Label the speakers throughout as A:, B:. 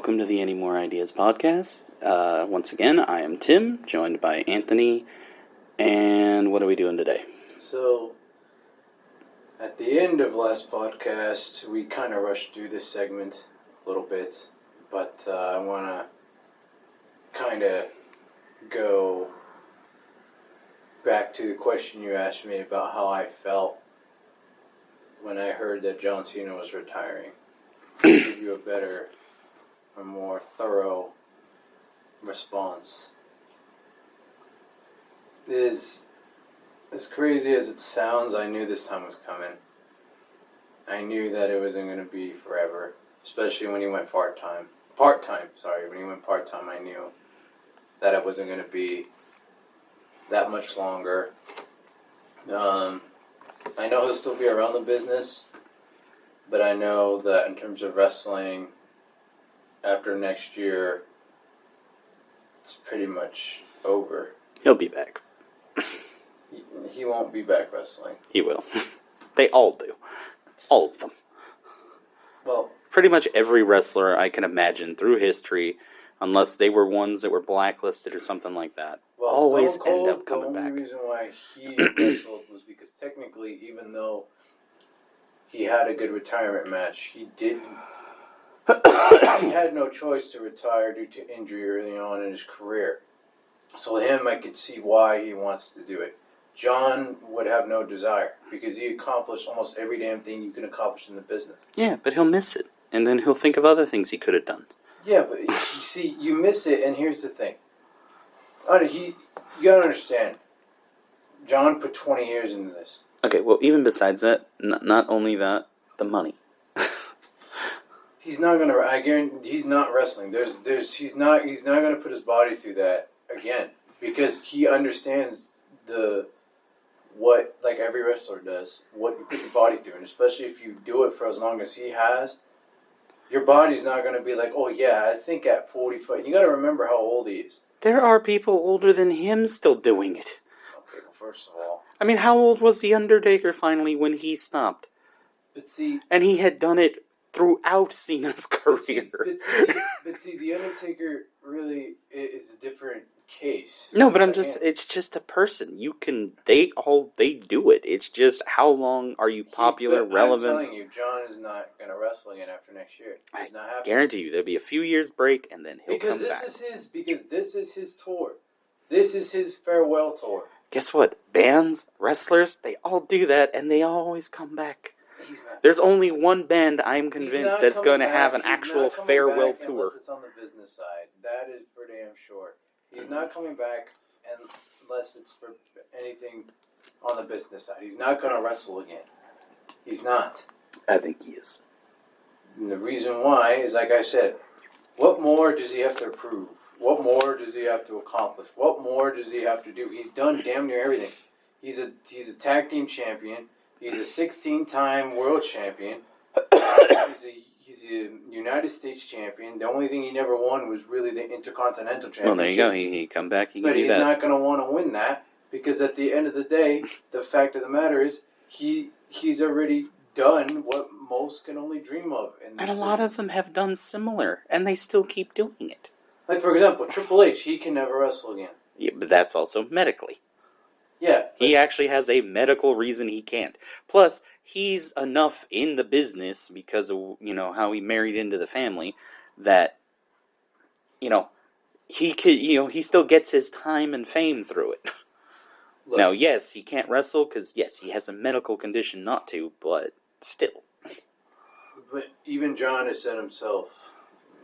A: welcome to the Any More Ideas podcast. Once again, I am Tim, joined by Anthony, and what are we doing today?
B: So, at the end of last podcast, we kind of rushed through this segment a little bit, but I want to kind of go back to the question you asked me about how I felt when I heard that John Cena was retiring. Give you a better, a more thorough response. As crazy as it sounds, I knew this time was coming. I knew that it wasn't going to be forever, especially when he went part-time. When he went part-time, I knew that it wasn't going to be that much longer. I know he'll still be around the business, but I know that in terms of wrestling, after next year, it's pretty much over.
A: He'll be back.
B: He won't be back wrestling.
A: He will. They all do. All of them.
B: Well,
A: pretty much every wrestler I can imagine through history, unless they were ones that were blacklisted or something like that, always end up coming back.
B: The only reason why he wrestled was because technically, even though he had a good retirement match, he had no choice to retire due to injury early on in his career. So him, I could see why he wants to do it. John would have no desire because he accomplished almost every damn thing you can accomplish in the business.
A: Yeah, but he'll miss it, and then he'll think of other things he could have done.
B: Yeah, but you see, you miss it, and here's the thing. You gotta understand, John put 20 years into this.
A: Okay, well, even besides that, not only that, the money.
B: He's not gonna. I guarantee he's not wrestling. He's not gonna put his body through that again because he understands what like every wrestler does, what you put your body through, and especially if you do it for as long as he has, your body's not gonna be like, oh yeah, I think at 45. You gotta remember how old he is.
A: There are people older than him still doing it.
B: Okay, well, first of all,
A: I mean, how old was The Undertaker finally when he stopped?
B: But see,
A: and he had done it throughout Cena's career.
B: But see, The Undertaker really is a different case.
A: No, but it's just a person. They do it. It's just how long are you popular, relevant?
B: I'm telling you, John is not going to wrestle again after next year. It's not happening.
A: Guarantee you, there'll be a few years break, and then he'll come back.
B: Because this is his tour. This is his farewell tour.
A: Guess what? Bands, wrestlers, they all do that, and they always come back. There's only one band I'm convinced that's going to have an actual farewell tour.
B: Unless it's on the business side. That is for damn sure. He's not coming back unless it's for anything on the business side. He's not going to wrestle again. He's not.
A: I think he is.
B: And the reason why is, like I said, what more does he have to prove? What more does he have to accomplish? What more does he have to do? He's done damn near everything. He's a tag team champion. He's a 16-time world champion. He's a United States champion. The only thing he never won was really the Intercontinental Championship.
A: Well, there you go. He come back. He can do that.
B: But he's not going to want to win that because at the end of the day, the fact of the matter is he's already done what most can only dream of.
A: And a lot of them have done similar, and they still keep doing it.
B: Like, for example, Triple H, he can never wrestle again.
A: Yeah, but that's also medically.
B: Yeah.
A: He actually has a medical reason he can't. Plus, he's enough in the business because of, how he married into the family that, he could, he still gets his time and fame through it. Look, now, yes, he can't wrestle because, yes, he has a medical condition not to, but still.
B: But even John has said himself,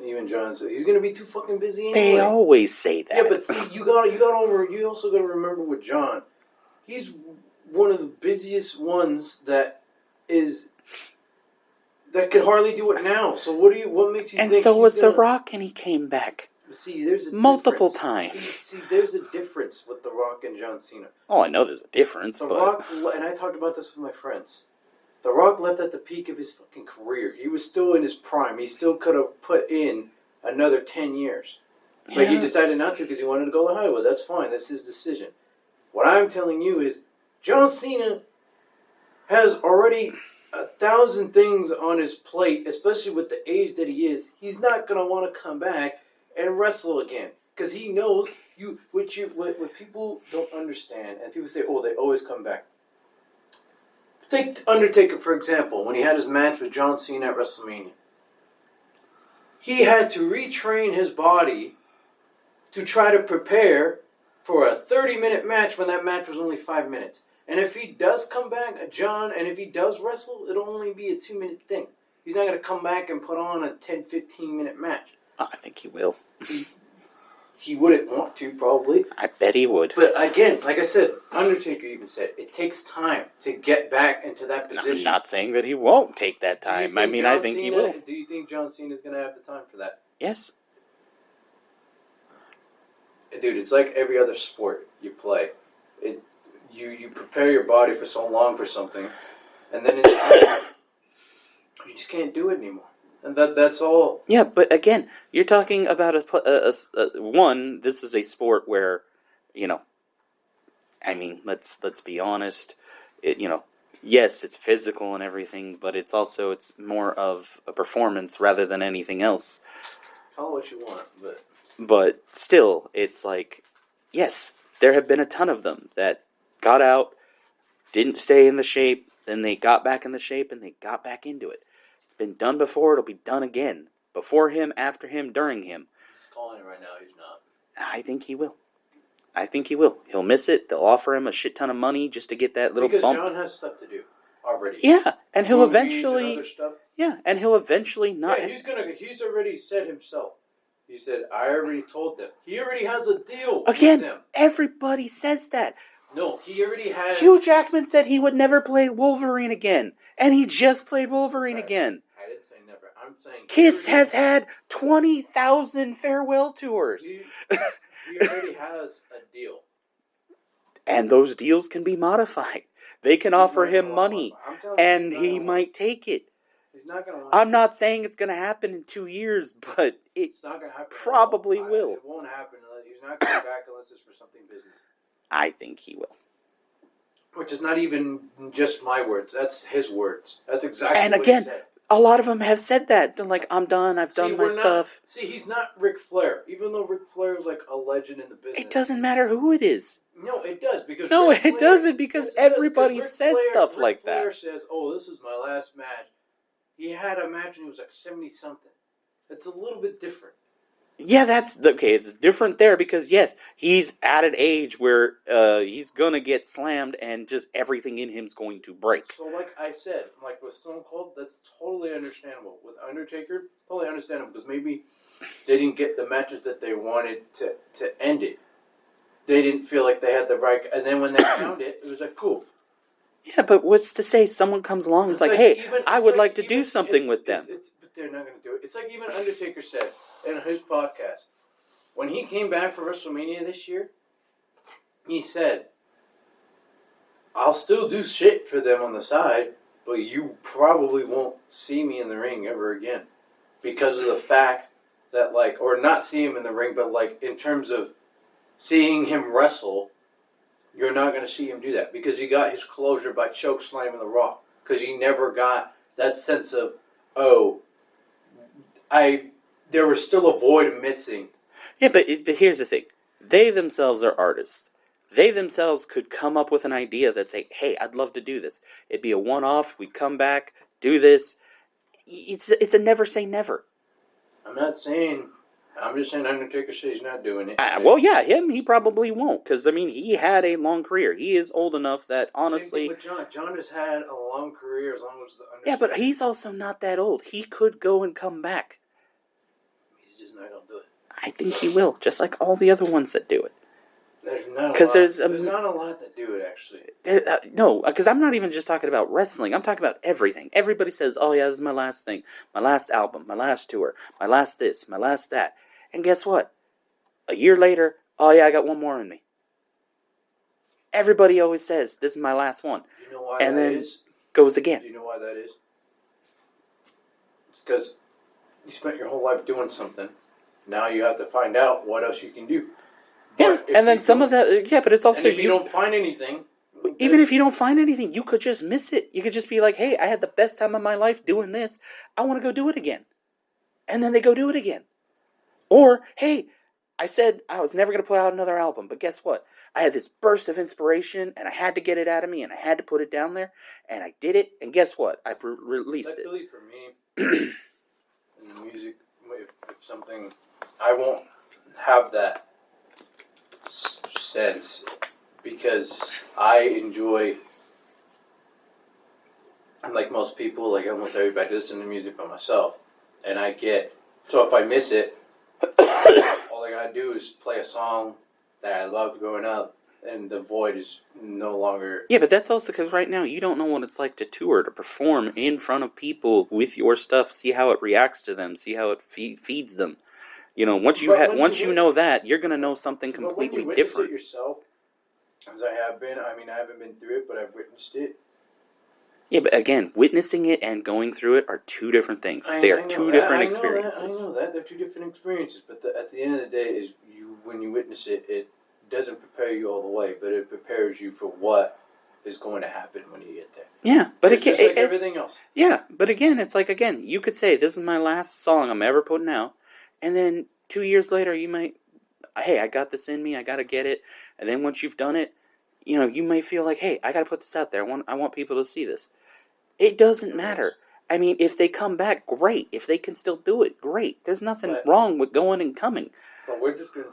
B: he's going to be too fucking busy anyway.
A: They always say that.
B: Yeah, but see, you also got to remember with John, he's one of the busiest ones that could hardly do it now. So what makes you think?
A: And so was The Rock, and he came back.
B: See, there's a
A: multiple
B: difference.
A: times.
B: See, there's a difference with The Rock and John Cena.
A: Oh, I know there's a difference.
B: Rock, and I talked about this with my friends. The Rock left at the peak of his fucking career. He was still in his prime. He still could have put in another 10 years. But he decided not to because he wanted to go to Hollywood. That's fine. That's his decision. What I'm telling you is John Cena has already 1,000 things on his plate, especially with the age that he is, he's not going to want to come back and wrestle again. Because he knows what people don't understand, and people say, oh, they always come back. Take Undertaker, for example, when he had his match with John Cena at WrestleMania. He had to retrain his body to try to prepare for a 30-minute match when that match was only 5 minutes. And if he does come back, John, and if he does wrestle, it'll only be a 2-minute thing. He's not going to come back and put on a 10, 15-minute match.
A: I think he will.
B: He wouldn't want to, probably.
A: I bet he would.
B: But again, like I said, Undertaker even said, it takes time to get back into that position.
A: I'm not saying that he won't take that time. I think he will.
B: Do you think John Cena is going to have the time for that?
A: Yes.
B: Dude, it's like every other sport you play. You prepare your body for so long for something, and then you just can't do it anymore. And that's all.
A: Yeah, but again, you're talking about one. This is a sport where, I mean, let's be honest. Yes, it's physical and everything, but it's more of a performance rather than anything else.
B: Call it what you want,
A: But still, it's like, yes, there have been a ton of them that got out, didn't stay in the shape, then they got back in the shape, and they got back into it. It's been done before, it'll be done again. Before him, after him, during him.
B: He's calling it right now, he's not.
A: I think he will. He'll miss it. They'll offer him a shit ton of money just to get that little
B: because
A: bump.
B: John has stuff to do already.
A: Yeah, and he'll
B: Movies
A: eventually...
B: and other stuff.
A: Yeah, and he'll eventually not...
B: Yeah, he's already said himself. He said, I already told them. He already has a deal with them.
A: Everybody says that.
B: No, he already has...
A: Hugh Jackman said he would never play Wolverine again. And he just played Wolverine again.
B: I didn't say never. I'm saying...
A: Kiss has had 20,000 farewell tours.
B: He already has a deal.
A: And those deals can be modified. They can offer him money. And he might take it.
B: He's not going to...
A: I'm not saying it's going to happen in 2 years, but
B: it's not going to happen.
A: Probably will.
B: It won't happen. He's not going back unless it's for something business.
A: I think he will.
B: Which is not even just my words. That's his words. That's exactly
A: what
B: he said.
A: A lot of them have said that. They're like, I'm done. I've done my stuff.
B: See, he's not Ric Flair. Even though Ric Flair is like a legend in the business.
A: It doesn't matter who it is.
B: No, it does. Because
A: it doesn't because everybody says stuff like that.
B: Ric Flair says, oh, this is my last match. He had a match and he was like 70-something. It's a little bit different.
A: Yeah, it's different there because, yes, he's at an age where he's going to get slammed and just everything in him's going to break.
B: So like I said, like with Stone Cold, that's totally understandable. With Undertaker, totally understandable because maybe they didn't get the matches that they wanted to end it. They didn't feel like they had the right... And then when they found it, it was like, cool.
A: Yeah, but what's to say someone comes along and is like, hey, I would like to do something with them.
B: But they're not going to do it. It's like even Undertaker said in his podcast, when he came back for WrestleMania this year, he said, I'll still do shit for them on the side, but you probably won't see me in the ring ever again. Because of the fact that, like, or not see him in the ring, but like in terms of seeing him wrestle, you're not going to see him do that because he got his closure by choke slamming The Rock. Because he never got that sense of, there was still a void missing.
A: Yeah, but here's the thing. They themselves are artists. They themselves could come up with an idea that say, hey, I'd love to do this. It'd be a one-off. We'd come back, do this. It's a never say never.
B: I'm just saying Undertaker said he's not doing it.
A: Well, yeah, he probably won't. Because, I mean, he had a long career. He is old enough that, honestly...
B: Same thing with John. John has had a long career as long as the Undertaker...
A: Yeah, but he's also not that old. He could go and come back.
B: He's just not going to do it.
A: I think he will, just like all the other ones that do it.
B: There's not a lot that do it, actually.
A: No, because I'm not even just talking about wrestling. I'm talking about everything. Everybody says, oh, yeah, this is my last thing. My last album, my last tour, my last this, my last that. And guess what? A year later, oh yeah, I got one more in me. Everybody always says, this is my last one.
B: You know why
A: and
B: that
A: then
B: is?
A: Goes again.
B: Do you know why that is? It's because you spent your whole life doing something. Now you have to find out what else you can do.
A: Yeah, and then some of that... Yeah, but it's also...
B: And if you don't find anything,
A: Even if you don't find anything, you could just miss it. You could just be like, hey, I had the best time of my life doing this. I want to go do it again. And then they go do it again. Or, hey, I said I was never going to put out another album, but guess what? I had this burst of inspiration, and I had to get it out of me, and I had to put it down there, and I did it, and guess what? I released
B: Luckily for me, in music, if something, I won't have that sense because I enjoy, like most people, like almost everybody, listen to music by myself, and so if I miss it, all I gotta do is play a song that I loved growing up, and the void is no longer...
A: Yeah, but that's also because right now you don't know what it's like to tour, to perform in front of people with your stuff, see how it reacts to them, see how it feeds them. You know, once you know that, you're going to know something completely different.
B: But when you witness it yourself, as I have been, I mean, I haven't been through it, but I've witnessed it.
A: Yeah, but again, witnessing it and going through it are two different things. They are two different experiences.
B: I know that. They're two different experiences, but at the end of the day, when you witness it, it doesn't prepare you all the way, but it prepares you for what is going to happen when you get there.
A: Yeah, but
B: it's just like everything else.
A: Yeah, but again, it's like, again, you could say, this is my last song I'm ever putting out, and then 2 years later, you might, hey, I got this in me, I got to get it, and then once you've done it, you know, you may feel like, hey, I got to put this out there, I want people to see this. It doesn't matter. I mean, if they come back, great. If they can still do it, great. There's nothing wrong with going and coming.
B: But we're just going to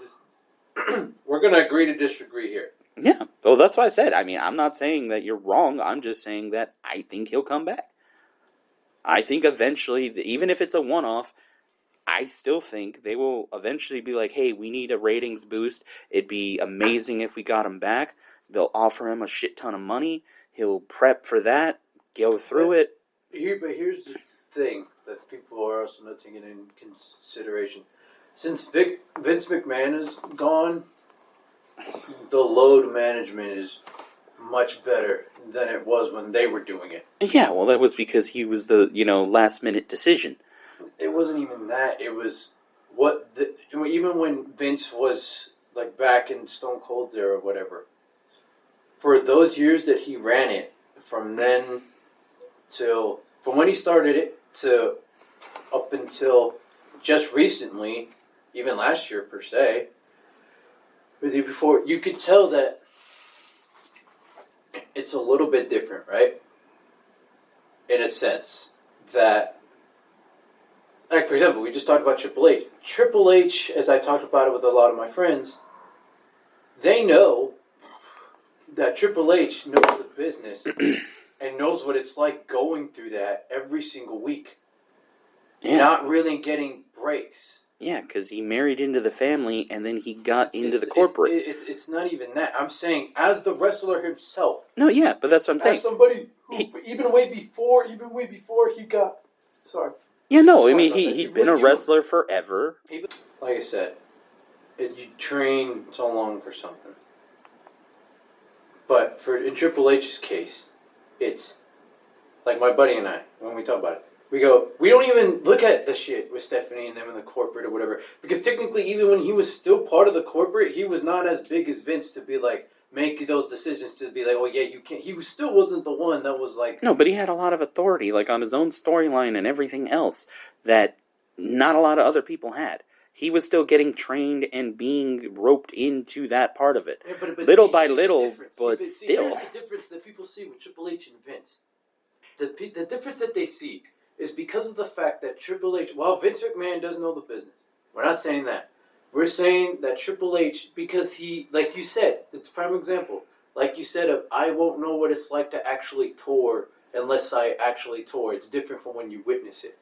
B: we're going to agree to disagree here.
A: Yeah. Well, that's what I said. I mean, I'm not saying that you're wrong. I'm just saying that I think he'll come back. I think eventually, even if it's a one-off, I still think they will eventually be like, hey, we need a ratings boost. It'd be amazing if we got him back. They'll offer him a shit ton of money. He'll prep for that, go through it.
B: But here's the thing that people are also not taking into consideration. Since Vince McMahon is gone, the load management is much better than it was when they were doing it.
A: Yeah, well, that was because he was the, last-minute decision.
B: It wasn't even that. It was even when Vince was, like, back in Stone Cold's era or whatever, for those years that he ran it, from when he started it to up until just recently, even last year per se, or the year before, you could tell that it's a little bit different, right? In a sense that, like, for example, we just talked about Triple H. Triple H, as I talked about it with a lot of my friends, they know that Triple H knows the business and knows what it's like going through that every single week. Yeah. Not really getting breaks.
A: Yeah, because he married into the family and then he got into the corporate.
B: It's not even that. I'm saying, as the wrestler himself.
A: No, yeah, but that's what I'm saying.
B: As somebody who, even way before he got... Sorry.
A: Yeah, no, I mean, he'd been a wrestler forever.
B: Like I said, you train so long for something. But in Triple H's case, it's like my buddy and I, when we talk about it, we don't even look at the shit with Stephanie and them in the corporate or whatever. Because technically, even when he was still part of the corporate, he was not as big as Vince to be like, make those decisions to be like, oh yeah, you can't. He still wasn't the one that was like...
A: No, but he had a lot of authority, like on his own storyline and everything else, that not a lot of other people had. He was still getting trained and being roped into that part of it. Yeah, but little by little, but still.
B: Here's the difference that people see with Triple H and Vince. The difference that they see is because of the fact that Triple H... Well, Vince McMahon does know the business. We're not saying that. We're saying that Triple H, because he, like you said, it's a prime example. Like you said, I won't know what it's like to actually tour unless I actually tour. It's different from when you witness it.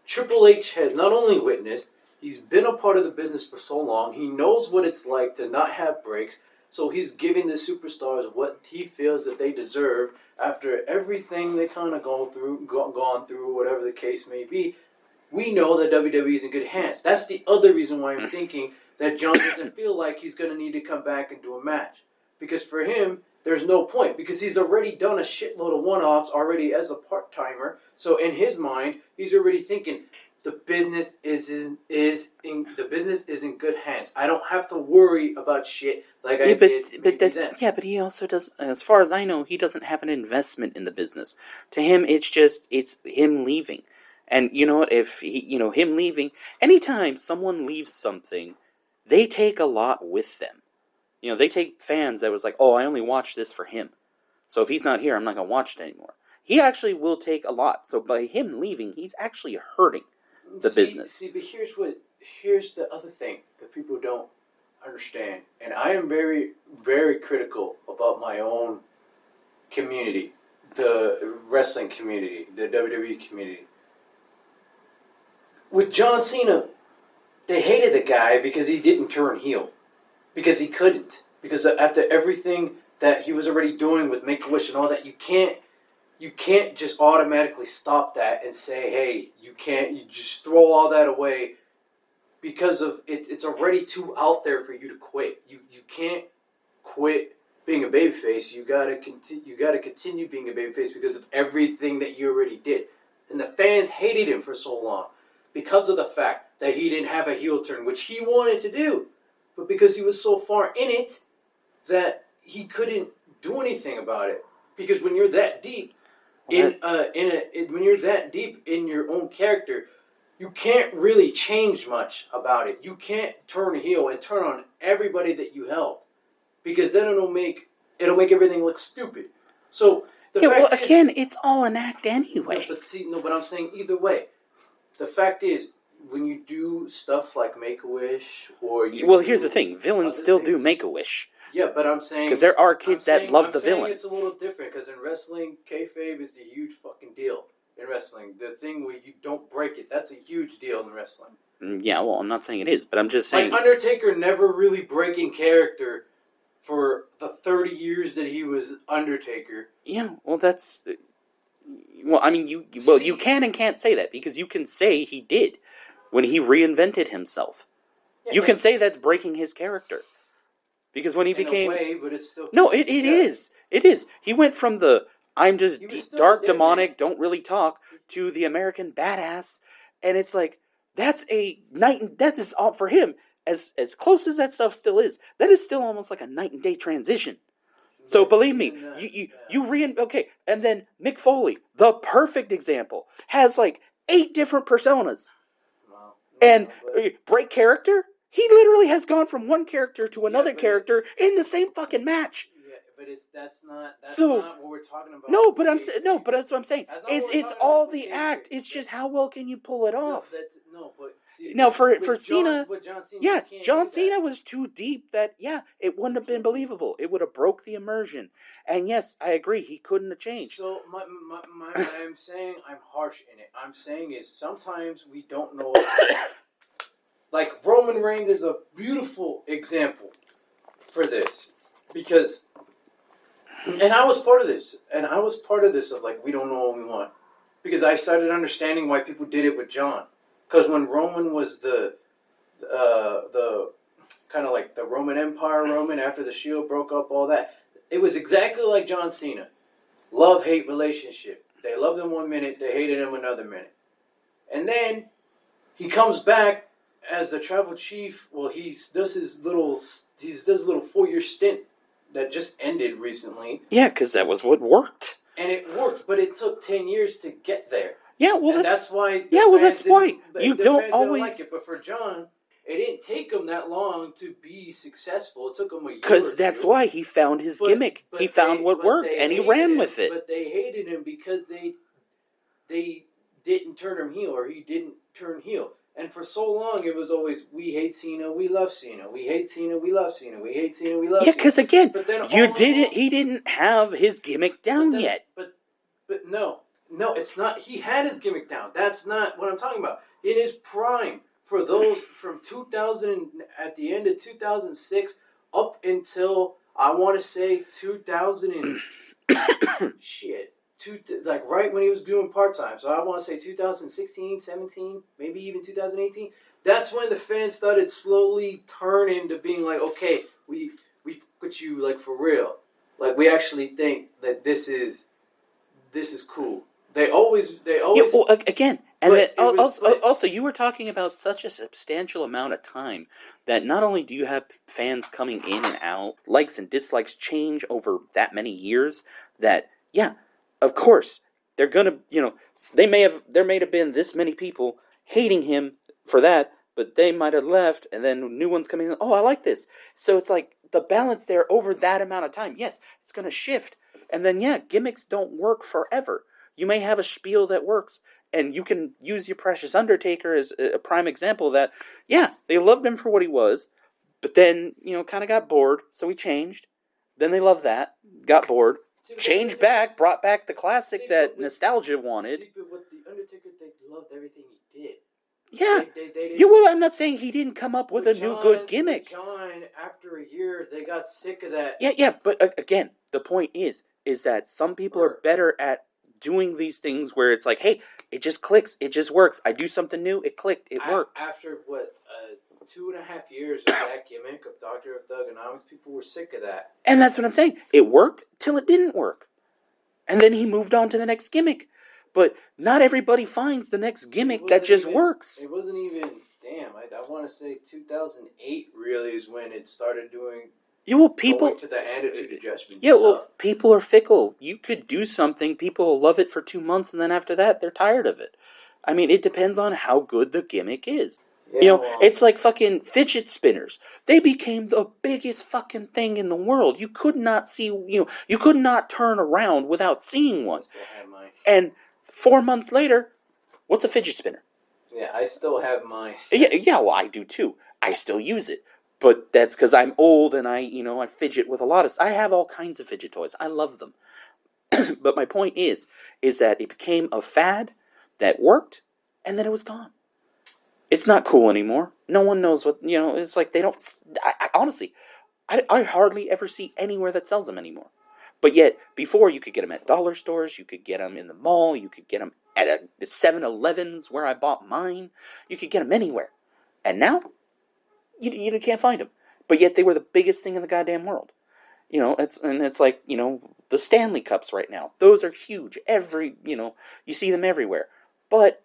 B: Triple H has not only witnessed, he's been a part of the business for so long. He knows what it's like to not have breaks. So he's giving the superstars what he feels that they deserve after everything they kind of gone through, whatever the case may be. We know that WWE is in good hands. That's the other reason why I'm thinking that John doesn't feel like he's going to need to come back and do a match. Because for him, there's no point. Because he's already done a shitload of one-offs already as a part-timer. So in his mind, he's already thinking, the business is in the business is in good hands. I don't have to worry about shit like I did then.
A: Yeah, but he also does. As far as I know, he doesn't have an investment in the business. To him, it's him leaving. And you know what? If him leaving, anytime someone leaves something, they take a lot with them. They take fans that was like, oh, I only watch this for him. So if he's not here, I'm not going to watch it anymore. He actually will take a lot. So by him leaving, he's actually hurting the business.
B: See, but here's the other thing that people don't understand. And I am very, very critical about my own community, the wrestling community, the WWE community. With John Cena, they hated the guy because he didn't turn heel. Because he couldn't. Because after everything that he was already doing with Make-A-Wish and all that, you can't just automatically stop that and say, hey, you just throw all that away because of it's already too out there for you to quit. You can't quit being a babyface. You gotta continue being a babyface because of everything that you already did. And the fans hated him for so long because of the fact that he didn't have a heel turn, which he wanted to do. But because he was so far in it that he couldn't do anything about it. Because when you're that deep when you're that deep in your own character, you can't really change much about it. You can't turn heel and turn on everybody that you helped, because then it'll make everything look stupid. So
A: again, it's all an act anyway.
B: But I'm saying either way, the fact is, when you do stuff like Make-A-Wish
A: here's the thing: villains still do Make-A-Wish.
B: Yeah, but I'm saying
A: because there are kids that love the villain.
B: It's a little different because in wrestling, kayfabe is a huge fucking deal. In wrestling, the thing where you don't break it—that's a huge deal in wrestling.
A: Yeah, well, I'm not saying it is, but I'm just saying.
B: Like Undertaker never really breaking character for the 30 years that he was Undertaker.
A: Yeah, well, that's. Well, I mean, you can and can't say that because you can say he did when he reinvented himself. Yeah, you can say that's breaking his character. Because when he became...
B: In a way, but it's still...
A: No, it is. It is. He went from the, I'm just dark, demonic, don't really talk, to the American badass. And it's like, that's a night and... That is all for him. As close as that stuff still is, that is still almost like a night and day transition. So believe me, okay, and then Mick Foley, the perfect example, has like 8 different personas. Wow. And break character... He literally has gone from one character to another character in the same fucking match.
B: Yeah, but that's not what we're talking about.
A: No, but that's what I'm saying. It's all the act. It's just how well can you pull it off? Now for Cena, John Cena was too deep that it wouldn't have been believable. It would have broke the immersion. And yes, I agree, he couldn't have changed.
B: So I'm saying I'm harsh in it. I'm saying is sometimes we don't know. Like, Roman Reigns is a beautiful example for this. Because, and I was part of this. Of, like, we don't know what we want. Because I started understanding why people did it with John. Because when Roman was the kind of like the Roman Empire Roman, after the Shield broke up, all that, it was exactly like John Cena. Love-hate relationship. They loved him one minute, they hated him another minute. And then, he comes back as the tribal chief. Well, he does his little 4-year stint that just ended recently.
A: Yeah, because that was what worked.
B: And it worked, but it took 10 years to get there.
A: Yeah, well,
B: that's why.
A: That's why you don't always
B: like it. But for John, it didn't take him that long to be successful. It took him a year.
A: Because that's why he found his gimmick. He found what worked, and he ran with it.
B: But they hated him because they didn't turn him heel, or he didn't turn heel. And for so long, it was always, we hate Cena, we love Cena. We hate Cena, we love Cena. We hate Cena, we love Cena.
A: Yeah, because again, he didn't have his gimmick down yet.
B: But no, it's not. He had his gimmick down. That's not what I'm talking about. In his prime, for those from 2000, at the end of 2006, up until, I want to say, 2000 and, shit. Like right when he was doing part-time. So I want to say 2016, 17, maybe even 2018. That's when the fans started slowly turning to being like, okay, we put you like for real. Like we actually think that this is cool. They always
A: well, again, And also, you were talking about such a substantial amount of time that not only do you have fans coming in and out, likes and dislikes change over that many years, that, yeah, of course, they're gonna, there may have been this many people hating him for that, but they might have left, and then new ones coming in, oh, I like this. So it's like, the balance there over that amount of time, yes, it's gonna shift. And then, yeah, gimmicks don't work forever. You may have a spiel that works, and you can use your precious Undertaker as a prime example of that. Yeah, they loved him for what he was, but then, kind of got bored, so he changed. Then they loved that, got bored, changed back, brought back the classic that nostalgia wanted.
B: See, but with the Undertaker, they loved everything he did.
A: Yeah.
B: They
A: well, I'm not saying he didn't come up with a new good gimmick.
B: With John, after a year, they got sick of that.
A: Yeah, but again, the point is that some people are better at doing these things where it's like, hey, it just clicks, it just works. I do something new, it clicked, it worked.
B: After 2.5 years of that gimmick of Doctor of Thugonomics, people were sick of that.
A: And that's what I'm saying. It worked till it didn't work. And then he moved on to the next gimmick. But not everybody finds the next gimmick that just works.
B: It wasn't even, I want to say 2008 really is when it started doing... going to the attitude adjustment.
A: Yeah, well, people are fickle. You could do something, people will love it for 2 months, and then after that, they're tired of it. I mean, it depends on how good the gimmick is. Yeah, it's like fucking fidget spinners. They became the biggest fucking thing in the world. You could not see, you could not turn around without seeing one.
B: I still have mine.
A: And 4 months later, what's a fidget spinner?
B: Yeah, I still have mine.
A: Yeah, well, I do too. I still use it. But that's because I'm old and I fidget with a lot of... I have all kinds of fidget toys. I love them. But my point is that it became a fad that worked, and then it was gone. It's not cool anymore. No one knows what... it's like they don't... honestly, I hardly ever see anywhere that sells them anymore. But yet, before, you could get them at dollar stores, you could get them in the mall, you could get them at the 7-Elevens where I bought mine. You could get them anywhere. And now... You can't find them. But yet they were the biggest thing in the goddamn world. It's like, the Stanley Cups right now. Those are huge. You see them everywhere. But,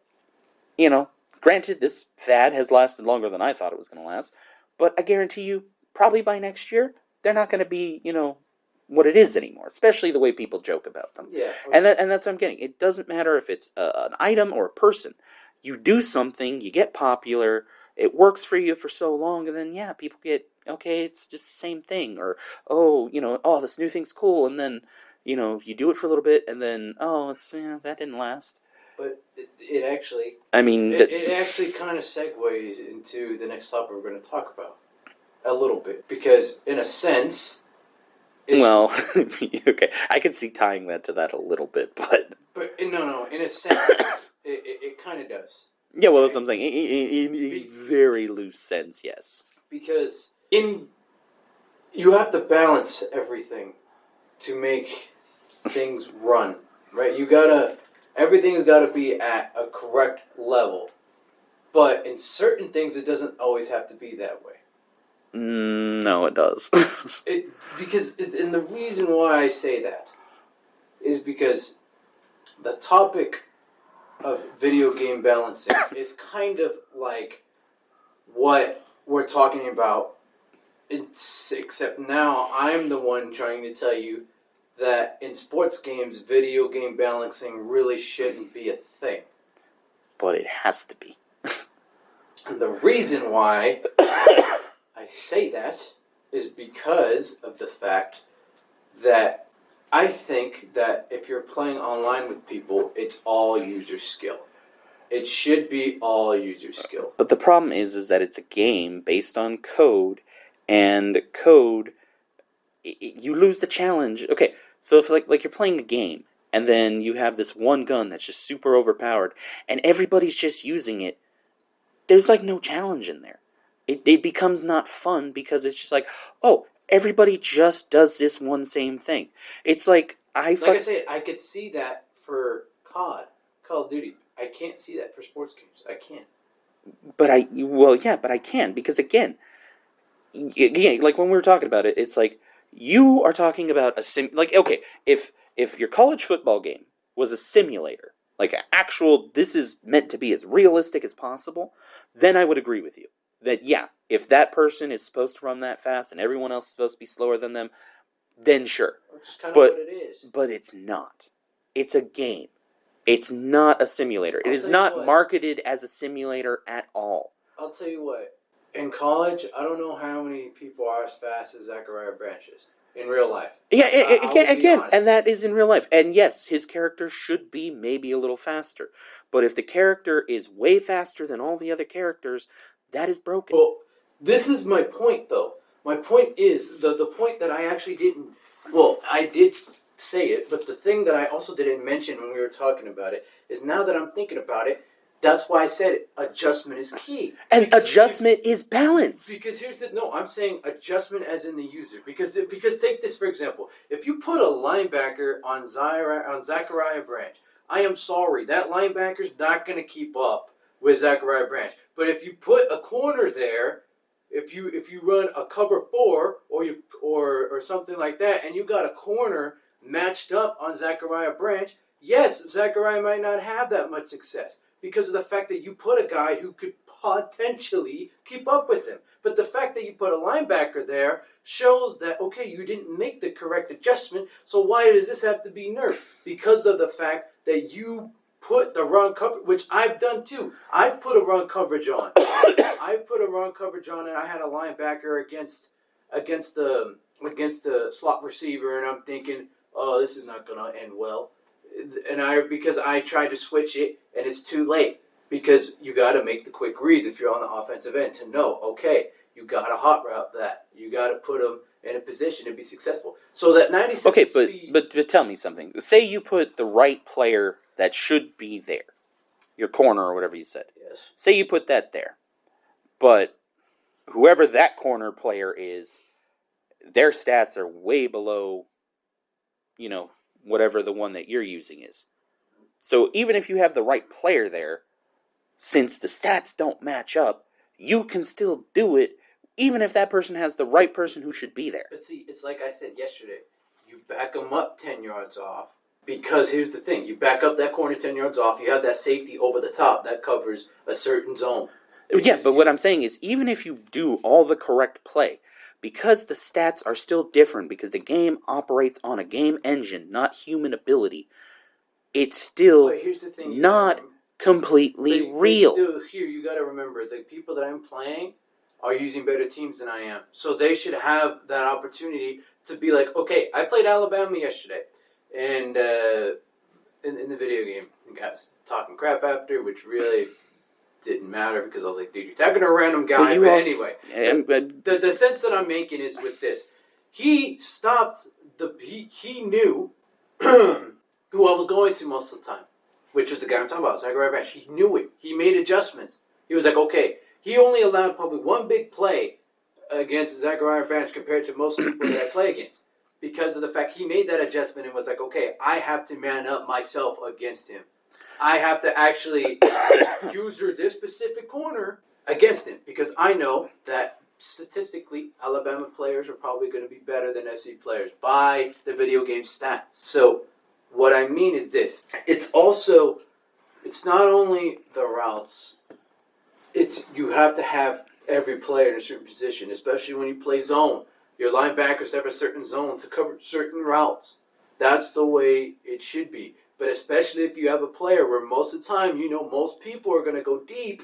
A: granted, this fad has lasted longer than I thought it was going to last. But I guarantee you, probably by next year, they're not going to be, what it is anymore. Especially the way people joke about them.
B: Yeah.
A: Okay. And that's what I'm getting. It doesn't matter if it's an item or a person. You do something, you get popular... It works for you for so long, and then, yeah, people get, okay, it's just the same thing. Or, this new thing's cool, and then, you do it for a little bit, and then, that didn't last.
B: But it actually...
A: I mean...
B: It actually kind of segues into the next topic we're going to talk about. A little bit. Because, in a sense...
A: Well, okay, I can see tying that to that a little bit, but...
B: But, no, in a sense, it kind of does.
A: Yeah, well, that's what I'm saying. In a very loose sense, yes.
B: Because you have to balance everything to make things run, right? Everything's got to be at a correct level. But in certain things, it doesn't always have to be that way.
A: No, it does.
B: And the reason why I say that is because the topic of video game balancing is kind of like what we're talking about, except now I'm the one trying to tell you that in sports games, video game balancing really shouldn't be a thing.
A: But it has to be.
B: And the reason why I say that is because of the fact that I think that if you're playing online with people, it's all user skill. It should be all user skill.
A: But the problem is that it's a game based on code, and code, you lose the challenge. Okay, so if like you're playing a game, and then you have this one gun that's just super overpowered, and everybody's just using it, there's like no challenge in there. It becomes not fun because it's just like, oh, everybody just does this one same thing. It's like I
B: say, I could see that for Call of Duty. I can't see that for sports games. I can't.
A: But I can because again, like when we were talking about it, it's like you are talking about okay, if your college football game was a simulator, like actual, this is meant to be as realistic as possible, then I would agree with you. That, yeah, if that person is supposed to run that fast and everyone else is supposed to be slower than them, then sure.
B: Which is kind of
A: But
B: what it is.
A: But it's not. It's a game. It's not a simulator. It is not marketed as a simulator at all.
B: I'll tell you what. In college, I don't know how many people are as fast as Zachariah Branch is in real life.
A: Yeah, again, and that is in real life. And yes, his character should be maybe a little faster. But if the character is way faster than all the other characters, that is broken.
B: Well, this is my point, though. My point is, the point that I actually didn't... Well, I did say it, but the thing that I also didn't mention when we were talking about it is now that I'm thinking about it, that's why I said adjustment is key.
A: And adjustment is balance.
B: Because here's the... No, I'm saying adjustment as in the user. Because take this, for example. If you put a linebacker on Zachariah Branch, I am sorry, that linebacker's not going to keep up with Zachariah Branch. But if you put a corner there, if you run a cover 4 or something like that, and you got a corner matched up on Zachariah Branch, yes, Zachariah might not have that much success because of the fact that you put a guy who could potentially keep up with him. But the fact that you put a linebacker there shows that, okay, you didn't make the correct adjustment, so why does this have to be nerfed? Because of the fact that you put the wrong coverage, which I've done too. I've put a wrong coverage on. And I had a linebacker against the slot receiver, and I'm thinking, oh, this is not going to end well. Because I tried to switch it, and it's too late. Because you got to make the quick reads if you're on the offensive end to know, okay, you got to hot route that. You got to put them in a position to be successful. So that 90-second speed...
A: but tell me something. Say you put the right player that should be there. Your corner or whatever you said.
B: Yes.
A: Say you put that there. But whoever that corner player is, their stats are way below, whatever the one that you're using is. So even if you have the right player there, since the stats don't match up, you can still do it, even if that person has the right person who should be there.
B: But see, it's like I said yesterday. You back them up 10 yards off. Because here's the thing. You back up that corner 10 yards off. You have that safety over the top. That covers a certain zone.
A: Yeah, but what I'm saying is, even if you do all the correct play, because the stats are still different, because the game operates on a game engine, not human ability, it's still not completely real.
B: Still, here, you got to remember, the people that I'm playing are using better teams than I am. So they should have that opportunity to be like, okay, I played Alabama yesterday, and in the video game, the guys talking crap after, which really didn't matter because I was like, dude, you're talking to a random guy. But anyway, the sense that I'm making is with this. He stopped, he knew who I was going to most of the time, which was the guy I'm talking about, Zachariah Branch. He knew it. He made adjustments. He was like, okay, he only allowed probably one big play against Zachariah Branch compared to most people that I play against. Because of the fact he made that adjustment and was like, okay, I have to man up myself against him. I have to actually user this specific corner against him. Because I know that statistically, Alabama players are probably going to be better than SC players by the video game stats. So what I mean is this. It's not only the routes. You have to have every player in a certain position, especially when you play zone. Your linebackers have a certain zone to cover certain routes. That's the way it should be. But especially if you have a player where most of the time, most people are going to go deep,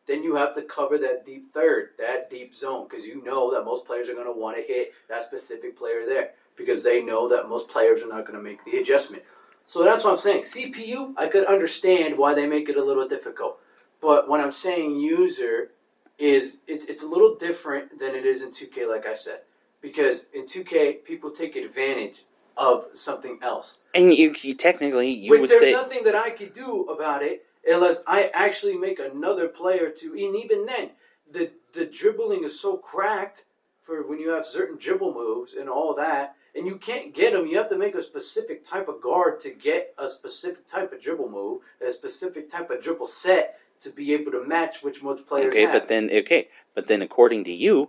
B: then you have to cover that deep third, that deep zone, because you know that most players are going to want to hit that specific player there because they know that most players are not going to make the adjustment. So that's what I'm saying. CPU, I could understand why they make it a little difficult. But when I'm saying user, it's a little different than it is in 2K, like I said. Because in 2K, people take advantage of something else.
A: And you technically, would say...
B: There's nothing that I could do about it unless I actually make another player to... And even then, the dribbling is so cracked for when you have certain dribble moves and all that, and you can't get them. You have to make a specific type of guard to get a specific type of dribble move, a specific type of dribble set to be able to match which most players have.
A: But then according to you...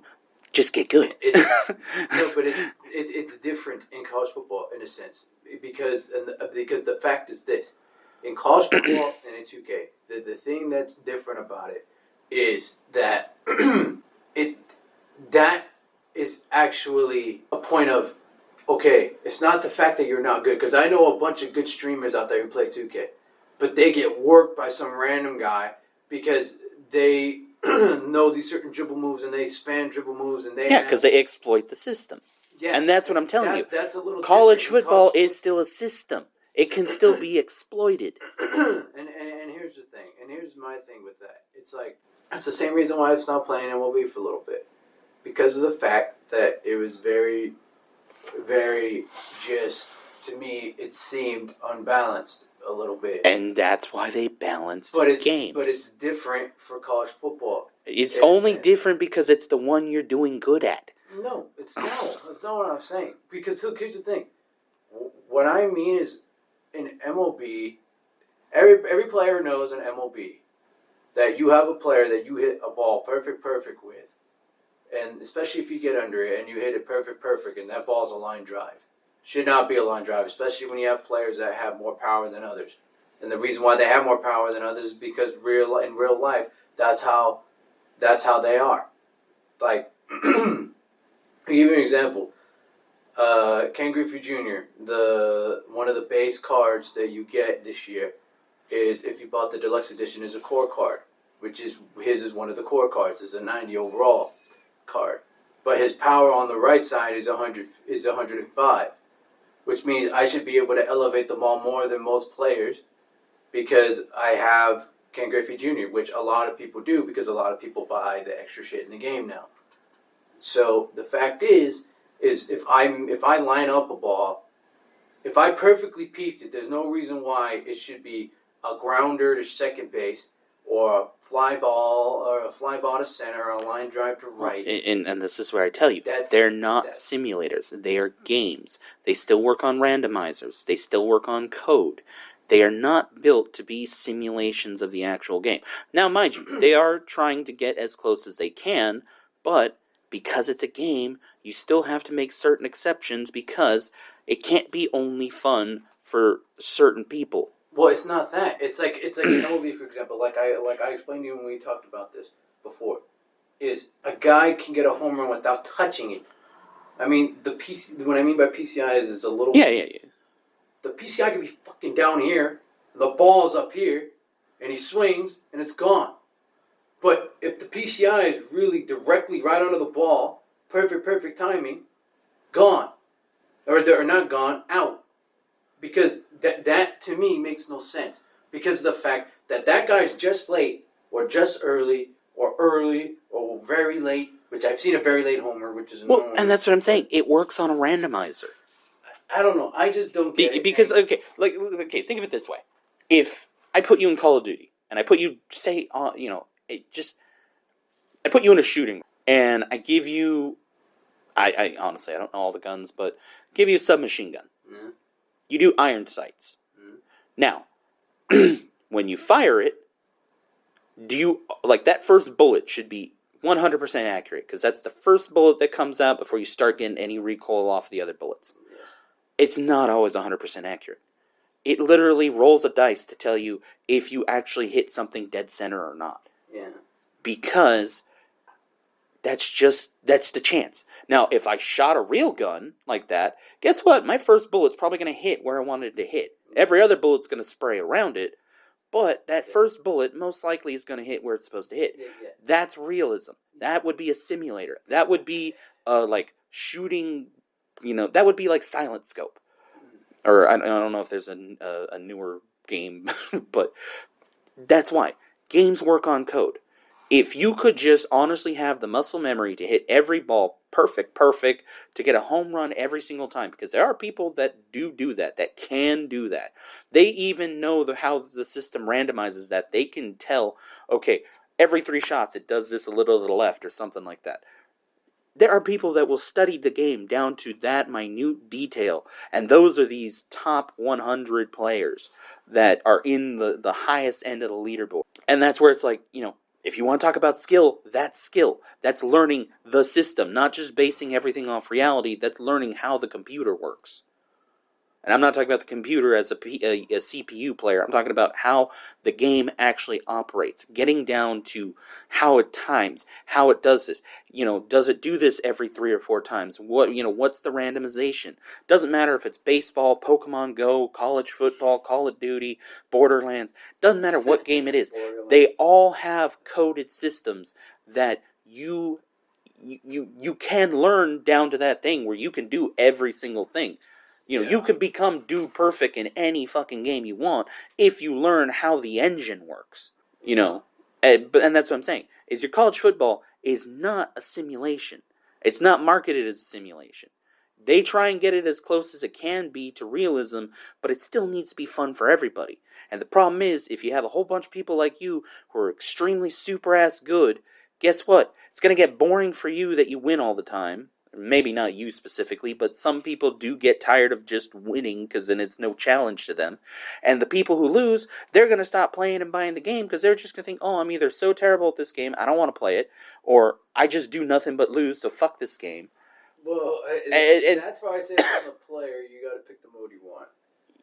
A: Just get good.
B: But it's different in college football in a sense because the fact is this: In college football and in 2K, the thing that's different about it is that it that is actually a point of, okay, it's not the fact that you're not good, because I know a bunch of good streamers out there who play 2K, but they get worked by some random guy because they know these certain dribble moves and they span dribble moves and
A: because they exploit the system. Yeah, and that's what I'm telling you.
B: That's a little
A: college football is still a system. It can still be exploited.
B: and here's the thing, and here's my thing with that. It's like, that's the same reason why I stopped playing MLB for a little bit. Because of the fact that it was very, very just, to me, it seemed unbalanced a little bit.
A: And that's why they balanced games.
B: But it's different for college football.
A: It's only different because it's the one you're doing good at.
B: No, it's not. That's not what I'm saying. Because look, here's the thing. What I mean is, in MLB, every player knows in MLB that you have a player that you hit a ball perfect with, and especially if you get under it and you hit it perfect, and that ball's a line drive. Should not be a line drive, especially when you have players that have more power than others. And the reason why they have more power than others is because in real life, that's how they are. Like, I'll give you an example. Ken Griffey Jr., one of the base cards that you get this year is, if you bought the deluxe edition, is a core card, which is his is one of the core cards. It's a 90 overall card, but his power on the right side is 105, which means I should be able to elevate the ball more than most players because I have Ken Griffey Jr., which a lot of people do because a lot of people buy the extra shit in the game now. So the fact is if I line up a ball, if I perfectly pieced it, there's no reason why it should be a grounder to second base, or a fly ball to center, or a line drive to right.
A: And this is where I tell you, they're not simulators. They are games. They still work on randomizers. They still work on code. They are not built to be simulations of the actual game. Now, mind you, they are trying to get as close as they can, but because it's a game, you still have to make certain exceptions because it can't be only fun for certain people.
B: Well, it's not that. It's like MLB, for example, like I explained to you when we talked about this before, is a guy can get a home run without touching it. I mean, what I mean by PCI is it's a little...
A: Yeah.
B: The PCI can be fucking down here, the ball is up here, and he swings, and it's gone. But if the PCI is really directly right under the ball, perfect timing, gone. Or not gone, out. Because that to me makes no sense. Because of the fact that guy's just late, or just early, or very late, which I've seen a very late homer, which is
A: normal. And that's what I'm saying. It works on a randomizer.
B: I don't know. I just don't get it.
A: Because, think of it this way. If I put you in Call of Duty, and I put you, say, I put you in a shooting, and I give you, I honestly, I don't know all the guns, but give you a submachine gun. Mm-hmm. You do iron sights. Mm-hmm. Now, when you fire it, that first bullet should be 100% accurate, because that's the first bullet that comes out before you start getting any recoil off the other bullets. Yes. It's not always 100% accurate. It literally rolls a dice to tell you if you actually hit something dead center or not. Yeah. Because that's the chance. Now, if I shot a real gun like that, guess what? My first bullet's probably going to hit where I wanted it to hit. Every other bullet's going to spray around it, but that first bullet most likely is going to hit where it's supposed to hit. Yeah. That's realism. That would be a simulator. That would be like shooting, that would be like Silent Scope. Or I don't know if there's a newer game, but that's why. Games work on code. If you could just honestly have the muscle memory to hit every ball perfect, to get a home run every single time, because there are people that do that can do that. They even know how the system randomizes that. They can tell, okay, every 3 shots it does this a little to the left or something like that. There are people that will study the game down to that minute detail, and those are these top 100 players that are in the highest end of the leaderboard. And that's where it's like, if you want to talk about skill. That's learning the system, not just basing everything off reality. That's learning how the computer works. And I'm not talking about the computer as a CPU player. I'm talking about how the game actually operates, getting down to how it times, how it does this. Does it do this every 3 or 4 times? What's the randomization? Doesn't matter if it's baseball, Pokemon Go, college football, Call of Duty, Borderlands. Doesn't matter what game it is. They all have coded systems that you can learn down to that thing where you can do every single thing. You can become dude perfect in any fucking game you want if you learn how the engine works. And that's what I'm saying. Is your college football is not a simulation. It's not marketed as a simulation. They try and get it as close as it can be to realism, but it still needs to be fun for everybody. And the problem is, if you have a whole bunch of people like you who are extremely super ass good, guess what? It's going to get boring for you that you win all the time. Maybe not you specifically, but some people do get tired of just winning because then it's no challenge to them. And the people who lose, they're going to stop playing and buying the game because they're just going to think, oh, I'm either so terrible at this game, I don't want to play it, or I just do nothing but lose, so fuck this game.
B: Well, that's why I say as a player, you got to pick the mode you want.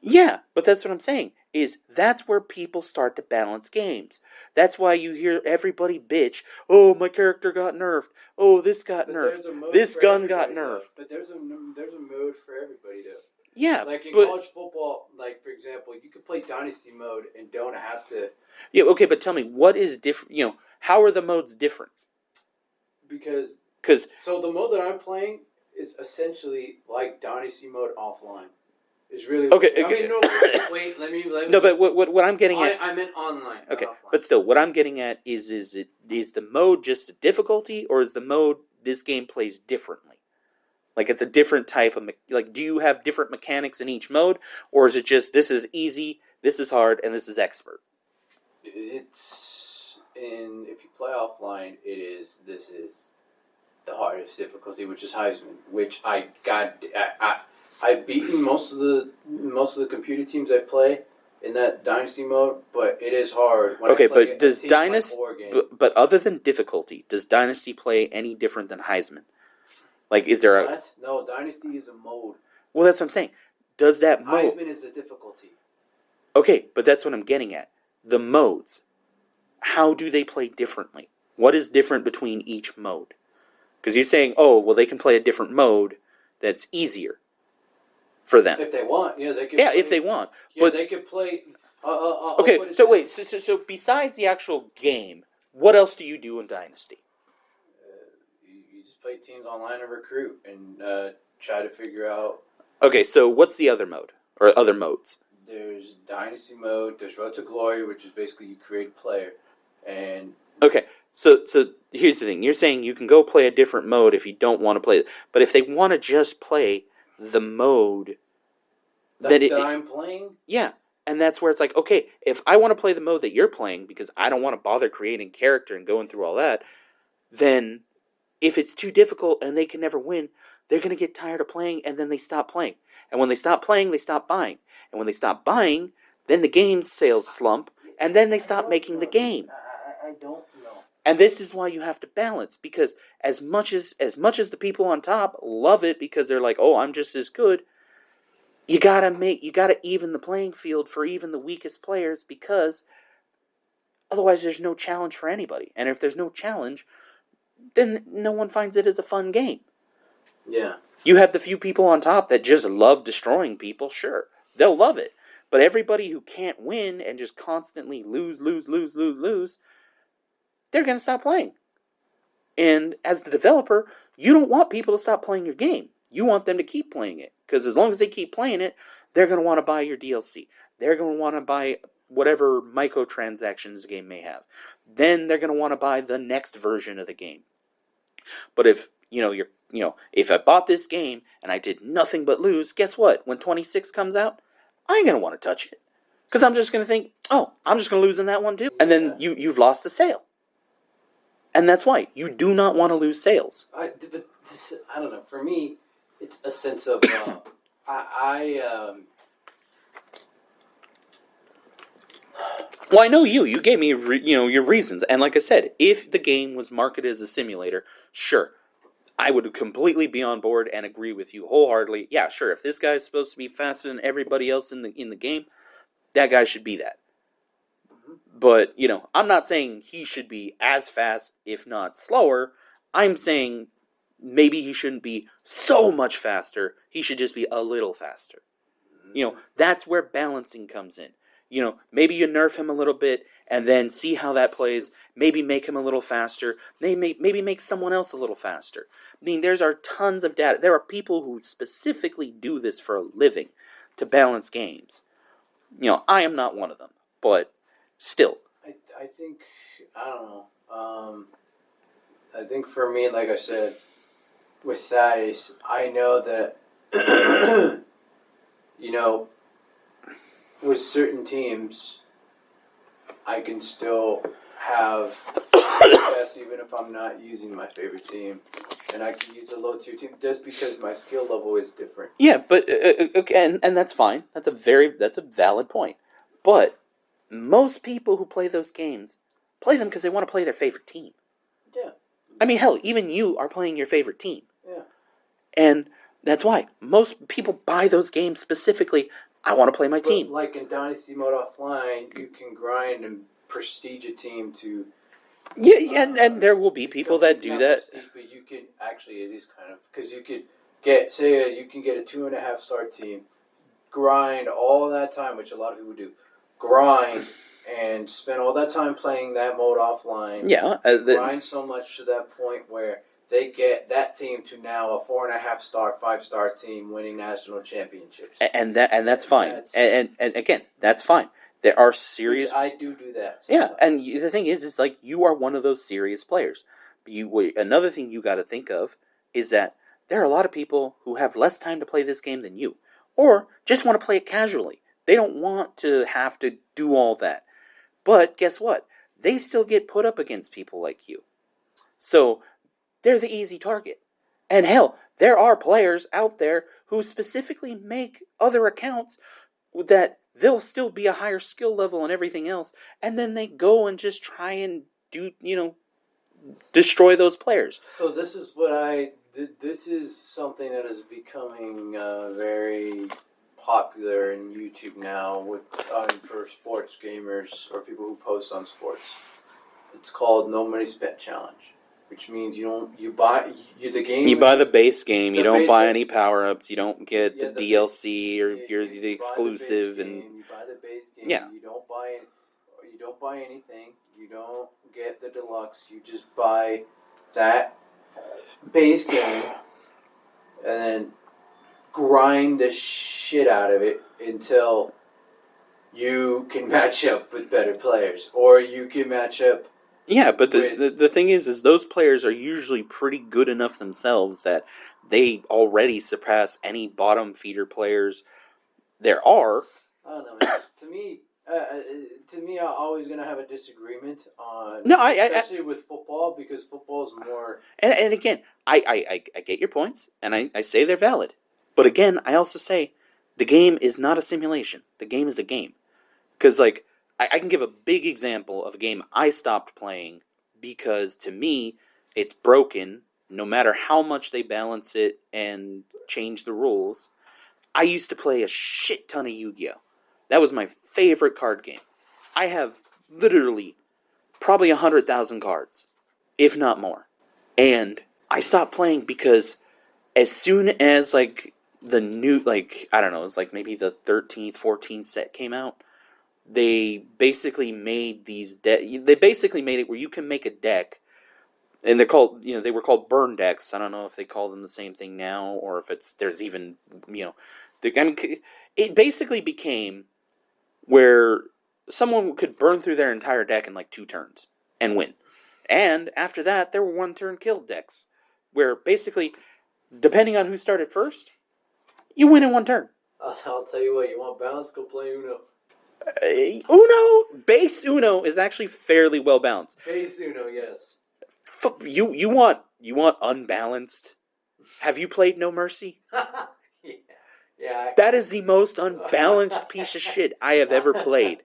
A: Yeah, but that's what I'm saying, is that's where people start to balance games. That's why you hear everybody bitch, oh, my character got nerfed, oh, this got nerfed, this gun got nerfed.
B: But there's a mode for everybody, though.
A: Yeah,
B: like in college football, like, for example, you could play Dynasty mode and don't have to...
A: Yeah, okay, but tell me, what is different, how are the modes different?
B: Because... So the mode that I'm playing is essentially like Dynasty mode offline. It's really
A: okay.
B: I mean, no, wait. Let me.
A: No, but what I'm getting at.
B: I meant online.
A: Okay, but still, what I'm getting at is the mode just a difficulty, or is the mode this game plays differently? Like it's a different type of do you have different mechanics in each mode, or is it just this is easy, this is hard, and this is expert?
B: It's if you play offline, this is the hardest difficulty, which is Heisman, which I've beaten most of the computer teams I play in that Dynasty mode, but it is hard. When
A: but does Dynasty? But other than difficulty, does Dynasty play any different than Heisman? Like, is there
B: what? No, Dynasty is a mode.
A: Well, that's what I'm saying. Does that mode?
B: Heisman is the difficulty.
A: Okay, but that's what I'm getting at. The modes. How do they play differently? What is different between each mode? Because you're saying, oh, well, they can play a different mode that's easier for them.
B: If they want, yeah, they can.
A: Yeah, if they want.
B: Yeah, but they could play.
A: Okay, so wait, so besides the actual game, what else do you do in Dynasty?
B: You just play teams online and recruit and try to figure out.
A: Okay, so what's the other mode or other modes?
B: There's Dynasty mode. There's Road to Glory, which is basically you create a player, and
A: okay. So here's the thing. You're saying you can go play a different mode if you don't want to play it. But if they want to just play the mode
B: that I'm playing?
A: Yeah. And that's where it's like, okay, if I want to play the mode that you're playing because I don't want to bother creating character and going through all that, then if it's too difficult and they can never win, they're going to get tired of playing and then they stop playing. And when they stop playing, they stop buying. And when they stop buying, then the game sales slump and then they stop making the game.
B: I don't know.
A: And this is why you have to balance, because as much as the people on top love it because they're like, oh, I'm just as good, you gotta even the playing field for even the weakest players, because otherwise there's no challenge for anybody. And if there's no challenge, then no one finds it as a fun game.
B: Yeah.
A: You have the few people on top that just love destroying people, sure. They'll love it. But everybody who can't win and just constantly lose, they're going to stop playing. And as the developer, you don't want people to stop playing your game. You want them to keep playing it. Because as long as they keep playing it, they're going to want to buy your DLC. They're going to want to buy whatever microtransactions the game may have. Then they're going to want to buy the next version of the game. But if, if I bought this game and I did nothing but lose, guess what? When 26 comes out, I ain't going to want to touch it. Because I'm just going to think, oh, I'm just going to lose in that one too. And then you've lost the sale. And that's why you do not want to lose sales.
B: I don't know. For me, it's a sense of
A: Well, I know you. You gave me your reasons, and like I said, if the game was marketed as a simulator, sure, I would completely be on board and agree with you wholeheartedly. Yeah, sure. If this guy's supposed to be faster than everybody else in the game, that guy should be that. But, I'm not saying he should be as fast, if not slower. I'm saying maybe he shouldn't be so much faster. He should just be a little faster. That's where balancing comes in. Maybe you nerf him a little bit and then see how that plays. Maybe make him a little faster. Maybe make someone else a little faster. I mean, there's tons of data. There are people who specifically do this for a living to balance games. I am not one of them, but still.
B: I think, I don't know. I think for me, like I said, with that is, I know that, with certain teams, I can still have success even if I'm not using my favorite team. And I can use a low tier team just because my skill level is different.
A: Yeah, but okay, and that's fine. That's a valid point. But most people who play those games play them because they want to play their favorite team.
B: Yeah.
A: I mean, hell, even you are playing your favorite team.
B: Yeah.
A: And that's why most people buy those games specifically. I want to play my team.
B: Like in Dynasty Mode Offline, you can grind and prestige a team to.
A: Yeah, and there will be people that do that.
B: Prestige, but you can actually, it is kind of, because you could get, you can get a 2.5 star team, grind all that time, which a lot of people do, grind and spend all that time playing that mode offline.
A: Yeah,
B: grind so much to that point where they get that team to now a 4.5 star, 5 star team winning national championships.
A: And that's fine. And again, that's fine. There are serious.
B: Which I do that. Sometimes.
A: Yeah, and the thing is like you are one of those serious players. Another thing you got to think of is that there are a lot of people who have less time to play this game than you, or just want to play it casually. They don't want to have to do all that. But guess what? They still get put up against people like you. So they're the easy target. And hell, there are players out there who specifically make other accounts that they'll still be a higher skill level and everything else, and then they go and just try and destroy those players.
B: So this is this is something that is becoming very popular in YouTube now for sports gamers or people who post on sports. It's called No Money Spent Challenge, which means you buy the
A: base game. You don't buy any power ups. You don't get the DLC or you're the exclusive and
B: you buy the base game.
A: Yeah.
B: You don't buy anything. You don't get the deluxe. You just buy that base game and then grind the shit out of it until you can match up with better players, or you can match up.
A: Yeah, but the thing is those players are usually pretty good enough themselves that they already surpass any bottom feeder players there are.
B: I don't know, man. To me, I'm always going to have a disagreement on.
A: No,
B: especially with football, because football is more.
A: And again, I get your points, and I say they're valid. But again, I also say the game is not a simulation. The game is a game. Because, I can give a big example of a game I stopped playing because, to me, it's broken. No matter how much they balance it and change the rules. I used to play a shit ton of Yu-Gi-Oh! That was my favorite card game. I have literally probably 100,000 cards, if not more. And I stopped playing because as soon as, the new, I don't know, it was maybe the 13th, 14th set came out, they basically made they basically made it where you can make a deck, and they're called, they were called burn decks. I don't know if they call them the same thing now, or if there's even, it basically became where someone could burn through their entire deck in 2 turns and win. And after that, there were 1-turn kill decks, where basically, depending on who started first, you win in 1 turn.
B: I'll tell you what, you want balance, go play Uno.
A: Base Uno is actually fairly well balanced.
B: Base Uno, yes.
A: You want unbalanced? Have you played No Mercy?
B: Yeah.
A: That is the most unbalanced piece of shit I have ever played.